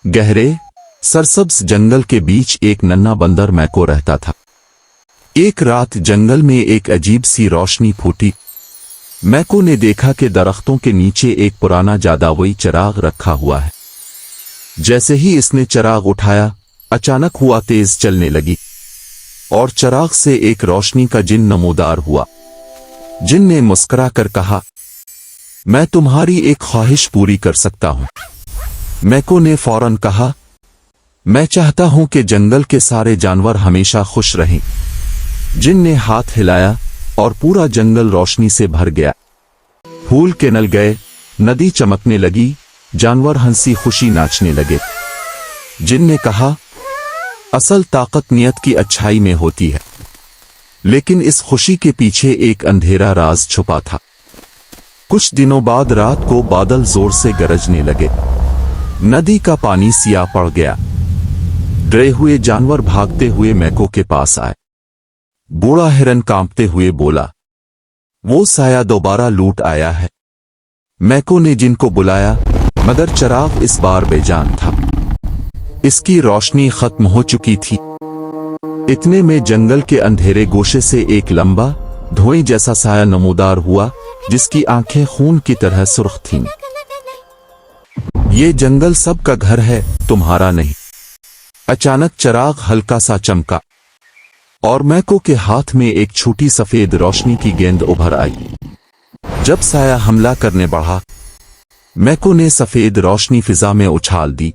गहरे सरसब्ज जंगल के बीच एक नन्हा बंदर मैको रहता था। एक रात जंगल में एक अजीब सी रोशनी फूटी। मैको ने देखा कि दरख्तों के नीचे एक पुराना जादुई चिराग रखा हुआ है। जैसे ही इसने चिराग उठाया, अचानक हुआ तेज चलने लगी और चिराग से एक रोशनी का जिन नमूदार हुआ। जिन ने मुस्कुरा कर कहा, मैं तुम्हारी एक ख्वाहिश पूरी कर सकता हूं। मैको ने फौरन कहा, मैं चाहता हूं कि जंगल के सारे जानवर हमेशा खुश रहें। जिन ने हाथ हिलाया और पूरा जंगल रोशनी से भर गया। फूल खिल गए, नदी चमकने लगी, जानवर हंसी खुशी नाचने लगे। जिन ने कहा, असल ताकत नियत की अच्छाई में होती है, लेकिन इस खुशी के पीछे एक अंधेरा राज छुपा था। कुछ दिनों बाद रात को बादल जोर से गरजने लगे। नदी का पानी सियाह पड़ गया। डरे हुए जानवर भागते हुए मैको के पास आए। बूढ़ा हिरन कांपते हुए बोला, वो साया दोबारा लूट आया है। मैको ने जिनको बुलाया, मगर चिराग इस बार बेजान था। इसकी रोशनी खत्म हो चुकी थी। इतने में जंगल के अंधेरे गोशे से एक लंबा धुएं जैसा साया नमूदार हुआ, जिसकी आंखें खून की तरह सुर्ख थीं। ये जंगल सबका घर है, तुम्हारा नहीं। अचानक चिराग हल्का सा चमका और मैको के हाथ में एक छोटी सफेद रोशनी की गेंद उभर आई। जब साया हमला करने बढ़ा, मैको ने सफेद रोशनी फिजा में उछाल दी।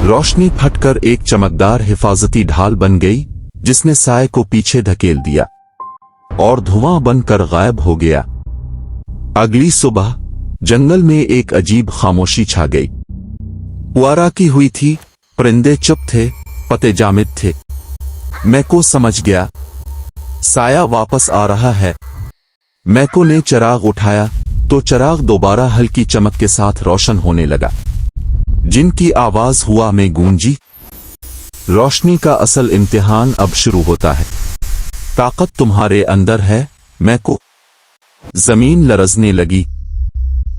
रोशनी फटकर एक चमकदार हिफाजती ढाल बन गई, जिसने साये को पीछे धकेल दिया और धुआं बनकर गायब हो गया। अगली सुबह जंगल में एक अजीब खामोशी छा गई। पुआरा की हुई थी, परिंदे चुप थे, पत्ते जामिद थे। मैको समझ गया, साया वापस आ रहा है। मैको ने चिराग उठाया तो चिराग दोबारा हल्की चमक के साथ रोशन होने लगा। जिनकी आवाज हुआ में गूंजी, रोशनी का असल इम्तिहान अब शुरू होता है। ताकत तुम्हारे अंदर है मैको। जमीन लरजने लगी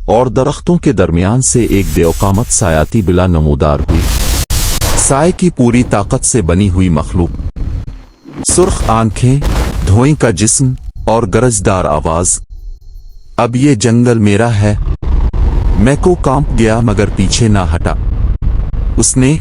और दरख्तों के दरमियान से एक बेऔकामत सायाती बिला नमूदार हुई। साए की पूरी ताकत से बनी हुई मखलूक, सुर्ख आंखें, धुएं का जिस्म और गरजदार आवाज। अब ये जंगल मेरा है। मैको कांप गया मगर पीछे ना हटा। उसने